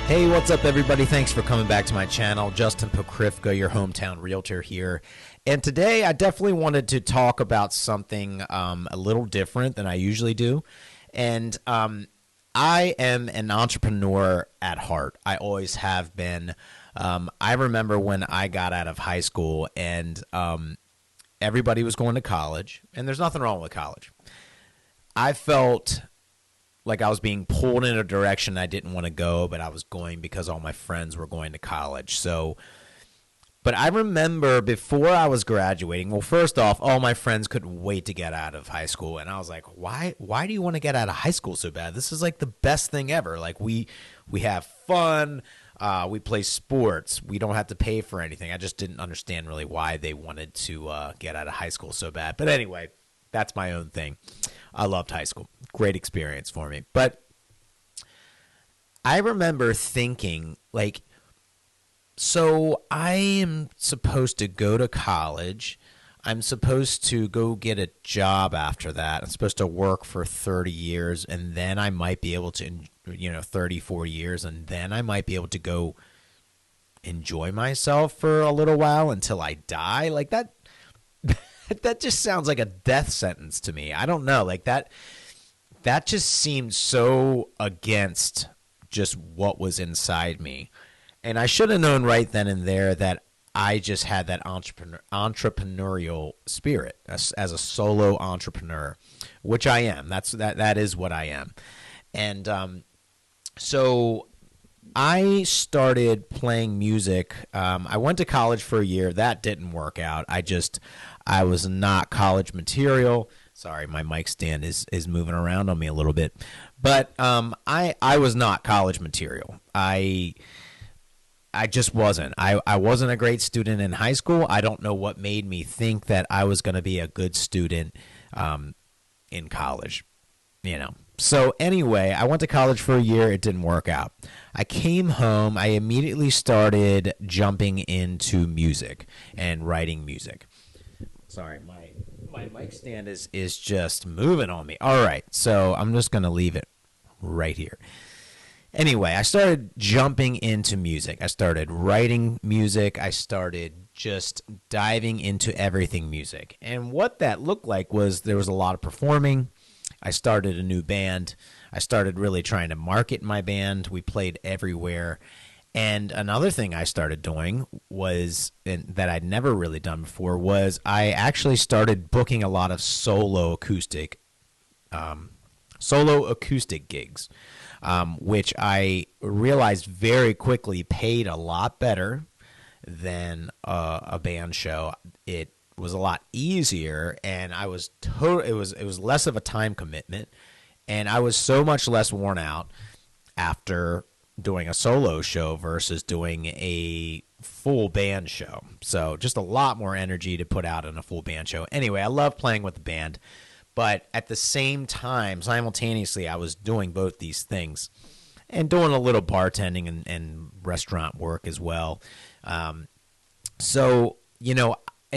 Hey, what's up, everybody? Thanks for coming back to my channel. Justin Pokrivka, your hometown realtor here. And today I definitely wanted to talk about something a little different than I usually do. And I am an entrepreneur at heart. I always have been. I remember when I got out of high school and everybody was going to college, and there's nothing wrong with college. I felt like I was being pulled in a direction I didn't want to go, but I was going because all my friends were going to college. But I remember before I was graduating, well, first off, all my friends couldn't wait to get out of high school. And I was like, why do you want to get out of high school so bad? This is like the best thing ever. Like we have fun. We play sports. We don't have to pay for anything. I just didn't understand really why they wanted to get out of high school so bad. But anyway, that's my own thing. I loved high school. Great experience for me. But I remember thinking, like, so I am supposed to go to college. I'm supposed to go get a job after that. I'm supposed to work for 30 years, and then I might be able to, 30, 40 years, and then I might be able to go enjoy myself for a little while until I die. Like that. That just sounds like a death sentence to me. I don't know. Like that just seemed so against just what was inside me. And I should have known right then and there that I just had that entrepreneurial spirit as a solo entrepreneur, which I am. That is what I am. And so I started playing music. I went to college for a year. That didn't work out. I was not college material. Sorry, my mic stand is moving around on me a little bit. But I was not college material. I just wasn't. I wasn't a great student in high school. I don't know what made me think that I was going to be a good student in college, So anyway, I went to college for a year. It didn't work out. I came home. I immediately started jumping into music and writing music. Sorry, my mic stand is just moving on me. All right, so I'm just going to leave it right here. Anyway, I started jumping into music. I started writing music. I started just diving into everything music. And what that looked like was there was a lot of performing. I started a new band. I started really trying to market my band. We played everywhere. And another thing I started doing was, and that I'd never really done before, was I actually started booking a lot of solo acoustic gigs, which I realized very quickly paid a lot better than a band show. It was a lot easier, and it was less of a time commitment, and I was so much less worn out after doing a solo show versus doing a full band show. So just a lot more energy to put out in a full band show. Anyway, I love playing with the band, but at the same time, simultaneously, I was doing both these things and doing a little bartending and restaurant work as well. And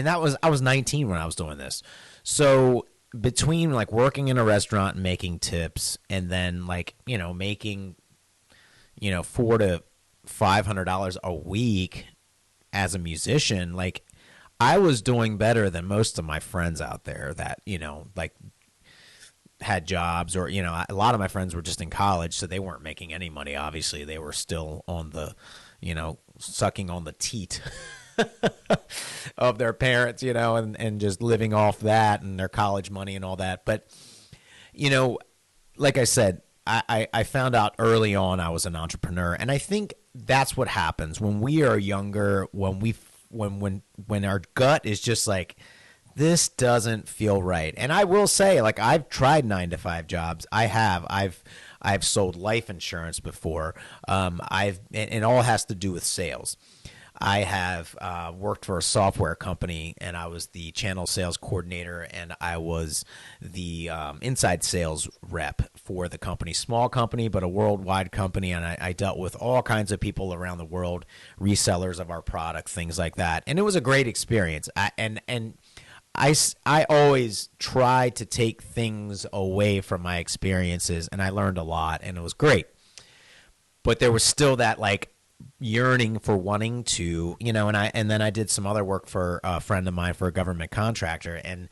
I was 19 when I was doing this. So between like working in a restaurant and making tips, and then making $400 to $500 a week as a musician, like I was doing better than most of my friends out there that had jobs, or a lot of my friends were just in college, so they weren't making any money. Obviously, they were still on the sucking on the teat of their parents, and just living off that and their college money and all that. But like I said, I found out early on I was an entrepreneur, and I think that's what happens when we are younger, when our gut is just like, this doesn't feel right. And I will say, like, I've tried 9-to-5 jobs. I've sold life insurance before. And it all has to do with sales. I have worked for a software company, and I was the channel sales coordinator, and I was the inside sales rep for the company. Small company, but a worldwide company, and I dealt with all kinds of people around the world, resellers of our product, things like that. And it was a great experience. I always try to take things away from my experiences, and I learned a lot, and it was great. but there was still that like yearning for wanting to, and then I did some other work for a friend of mine for a government contractor, and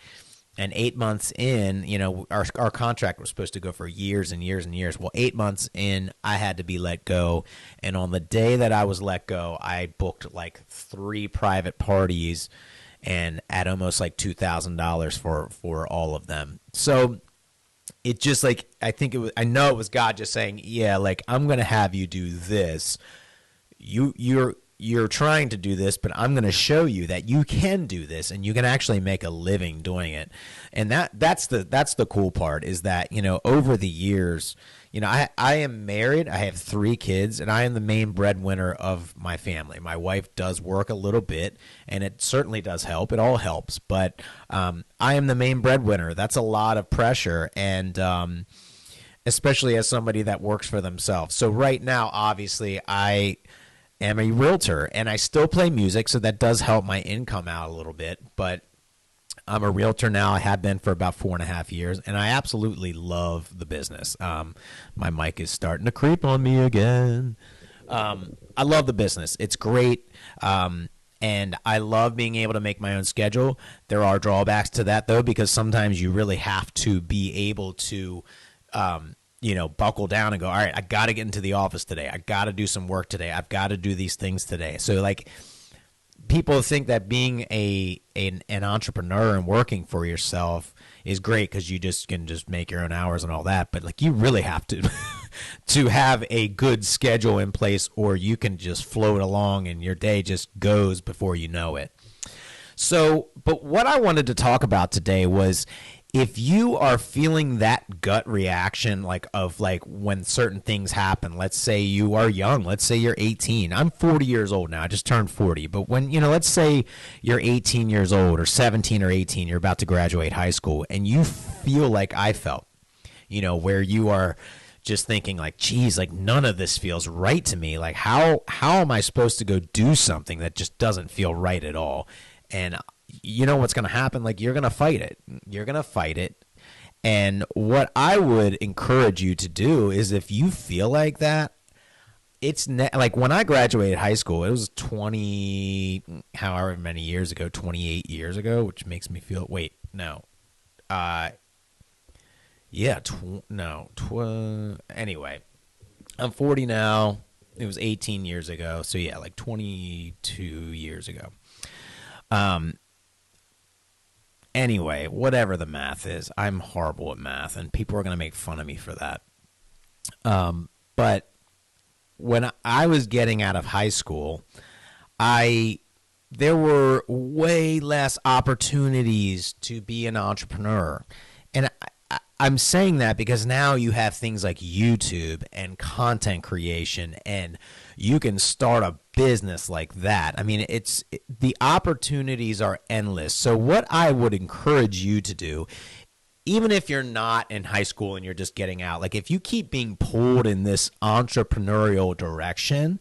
8 months in, our contract was supposed to go for years and years and years. Well, 8 months in, I had to be let go. And on the day that I was let go, I booked like 3 private parties and at almost like $2,000 for all of them. So it just like, I know it was God just saying, yeah, like I'm going to have you do this. You're trying to do this, but I'm going to show you that you can do this and you can actually make a living doing it. And that's the cool part is that, over the years, I am married. I have 3 kids and I am the main breadwinner of my family. My wife does work a little bit and it certainly does help. It all helps, but I am the main breadwinner. That's a lot of pressure. And especially as somebody that works for themselves. So right now, obviously, I am a realtor and I still play music, so that does help my income out a little bit, but I'm a realtor now. I have been for about 4.5 years, and I absolutely love the business. My mic is starting to creep on me again. I love the business. It's great, and I love being able to make my own schedule. There are drawbacks to that, though, because sometimes you really have to be able to buckle down and go, all right, I got to get into the office today. I got to do some work today. I've got to do these things today. So like people think that being an entrepreneur and working for yourself is great because you can make your own hours and all that. But like you really have to to have a good schedule in place or you can just float along and your day just goes before you know it. So, but what I wanted to talk about today was if you are feeling that gut reaction like when certain things happen, let's say you are young, let's say you're 18. I'm 40 years old now. I just turned 40. But when, let's say you're 18 years old or 17 or 18, you're about to graduate high school and you feel like I felt, where you are just thinking like, geez, like none of this feels right to me. Like how am I supposed to go do something that just doesn't feel right at all? And you know what's going to happen? Like you're going to fight it. You're going to fight it. And what I would encourage you to do is if you feel like that, like when I graduated high school, it was however many years ago, 28 years ago, which makes me feel, anyway, I'm 40 now. It was 18 years ago. So yeah, like 22 years ago. Anyway, whatever the math is, I'm horrible at math, and people are going to make fun of me for that. But when I was getting out of high school, there were way less opportunities to be an entrepreneur. And I'm saying that because now you have things like YouTube and content creation, and you can start a business like that. I mean, the opportunities are endless. So what I would encourage you to do, even if you're not in high school and you're just getting out, like if you keep being pulled in this entrepreneurial direction,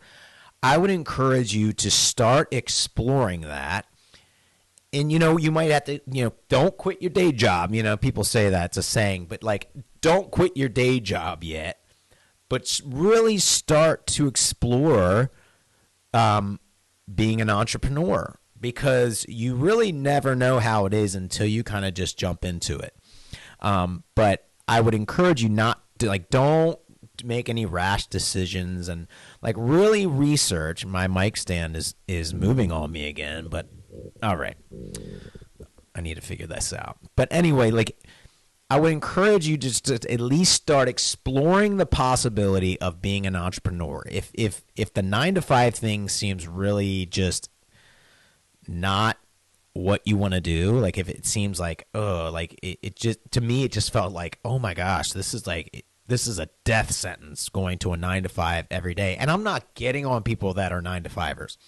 I would encourage you to start exploring that. And, you might have to, don't quit your day job. People say that, it's a saying, but like, don't quit your day job yet, but really start to explore being an entrepreneur, because you really never know how it is until you kind of just jump into it. But I would encourage you not to, don't make any rash decisions and really research. My mic stand is moving on me again, but all right. I need to figure this out. But anyway, I would encourage you just to at least start exploring the possibility of being an entrepreneur. If the 9-to-5 thing seems really just not what you want to do, if it seems like, it just, to me, it just felt like, oh my gosh, this is a death sentence going to a 9-to-5 every day. And I'm not getting on people that are 9-to-5ers.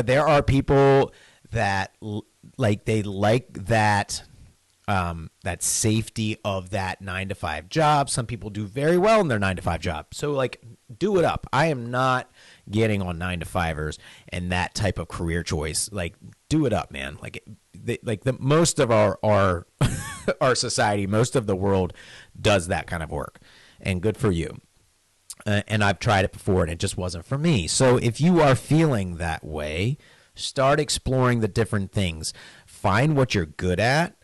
There are people that they like that that safety of that 9-to-5 job. Some people do very well in their 9-to-5 job. So do it up. I am not getting on 9-to-5ers and that type of career choice. Do it up, man. The most of our our society, most of the world does that kind of work, and good for you. And I've tried it before and it just wasn't for me. So if you are feeling that way, start exploring the different things. Find what you're good at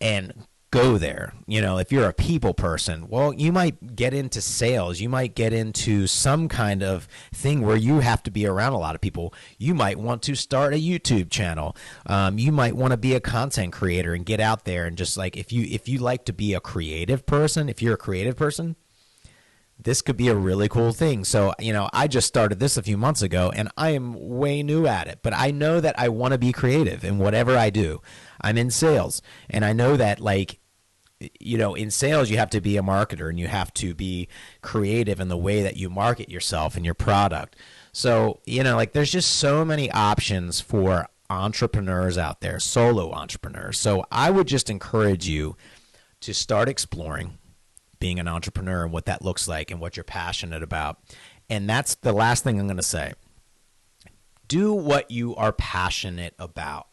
and go there. You know, if you're a people person, well, you might get into sales. You might get into some kind of thing where you have to be around a lot of people. You might want to start a YouTube channel. You might want to be a content creator and get out there and just like if you like to be a creative person, if you're a creative person, this could be a really cool thing. So, you know, I just started this a few months ago and I am way new at it, but I know that I want to be creative in whatever I do. I'm in sales and I know that like, you know, in sales, you have to be a marketer and you have to be creative in the way that you market yourself and your product. So, you know, like there's just so many options for entrepreneurs out there, solo entrepreneurs. So I would just encourage you to start exploring being an entrepreneur and what that looks like and what you're passionate about. And that's the last thing I'm going to say. Do what you are passionate about.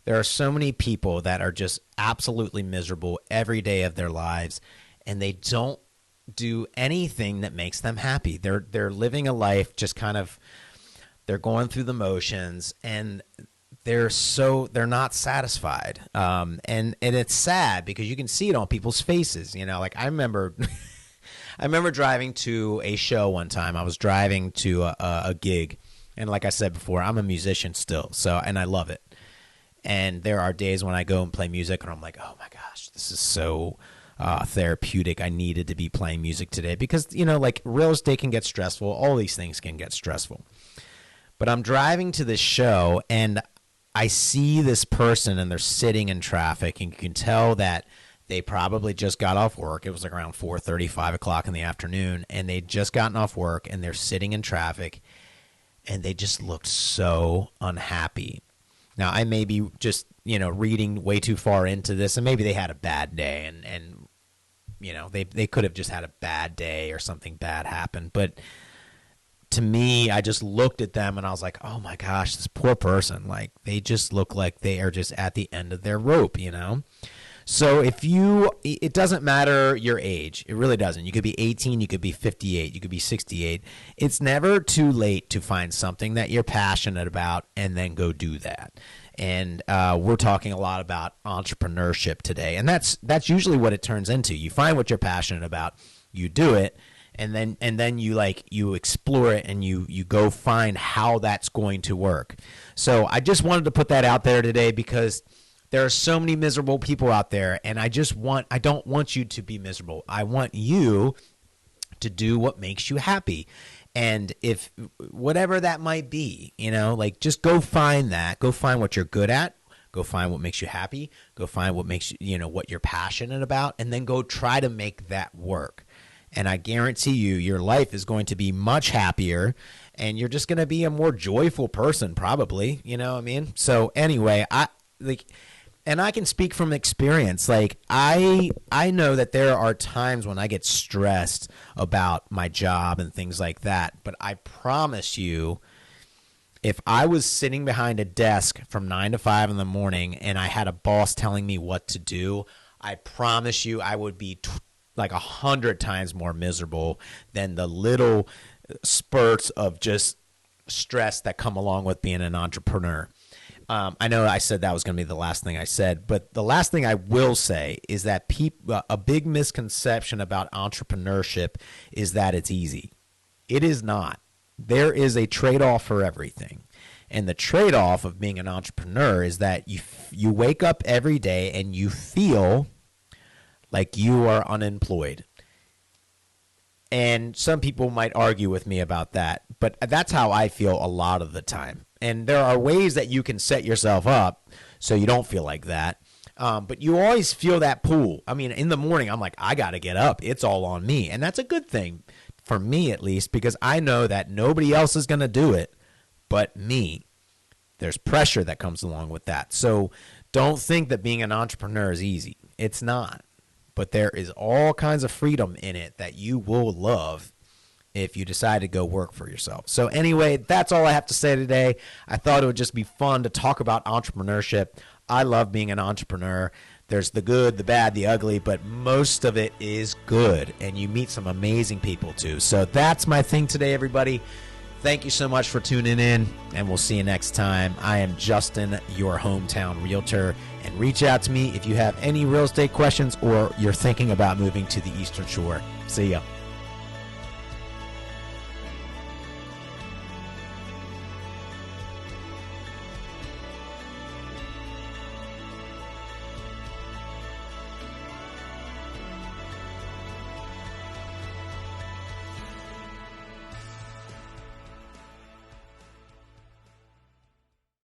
There are so many people that are just absolutely miserable every day of their lives, and they don't do anything that makes them happy. They're living a life just kind of, they're going through the motions, and they're not satisfied. And it's sad because you can see it on people's faces. You know, like I remember driving to a show one time. I was driving to a gig, and like I said before, I'm a musician still, and I love it. And there are days when I go and play music and I'm like, oh my gosh, this is so therapeutic. I needed to be playing music today because, you know, like real estate can get stressful. All these things can get stressful. But I'm driving to this show and I see this person and they're sitting in traffic, and you can tell that they probably just got off work. It was like around 4:30, 5 o'clock in the afternoon, and they'd just gotten off work and they're sitting in traffic and they just looked so unhappy. Now, I may be just, you know, reading way too far into this, and maybe they had a bad day, and you know, they could have just had a bad day or something bad happened. But to me, I just looked at them and I was like, oh my gosh, this poor person, like they just look like they are just at the end of their rope, you know? So it doesn't matter your age. It really doesn't. You could be 18, you could be 58, you could be 68. It's never too late to find something that you're passionate about and then go do that. And we're talking a lot about entrepreneurship today. And that's usually what it turns into. You find what you're passionate about, you do it, and then you explore it and you go find how that's going to work. So I just wanted to put that out there today because there are so many miserable people out there, and I don't want you to be miserable. I want you to do what makes you happy. And if whatever that might be, you know, like just go find that. Go find what you're good at. Go find what makes you happy. Go find what makes you know, what you're passionate about, and then go try to make that work. And I guarantee you, your life is going to be much happier, and you're just going to be a more joyful person, probably. You know what I mean? So anyway, and I can speak from experience. Like I know that there are times when I get stressed about my job and things like that. But I promise you, if I was sitting behind a desk from 9 to 5 in the morning and I had a boss telling me what to do, I promise you I would be like 100 times more miserable than the little spurts of just stress that come along with being an entrepreneur. I know I said that was going to be the last thing I said, but the last thing I will say is that a big misconception about entrepreneurship is that it's easy. It is not. There is a trade-off for everything. And the trade-off of being an entrepreneur is that you wake up every day and you feel like you are unemployed. And some people might argue with me about that, but that's how I feel a lot of the time. And there are ways that you can set yourself up so you don't feel like that. But you always feel that pull. I mean, in the morning, I'm like, I got to get up. It's all on me. And that's a good thing for me, at least, because I know that nobody else is going to do it but me. There's pressure that comes along with that. So don't think that being an entrepreneur is easy. It's not. But there is all kinds of freedom in it that you will love if you decide to go work for yourself. So anyway, that's all I have to say today. I thought it would just be fun to talk about entrepreneurship. I love being an entrepreneur. There's the good, the bad, the ugly, but most of it is good, and you meet some amazing people too. So that's my thing today, everybody. Thank you so much for tuning in, and we'll see you next time. I am Justin, your hometown realtor, and reach out to me if you have any real estate questions or you're thinking about moving to the Eastern Shore. See ya.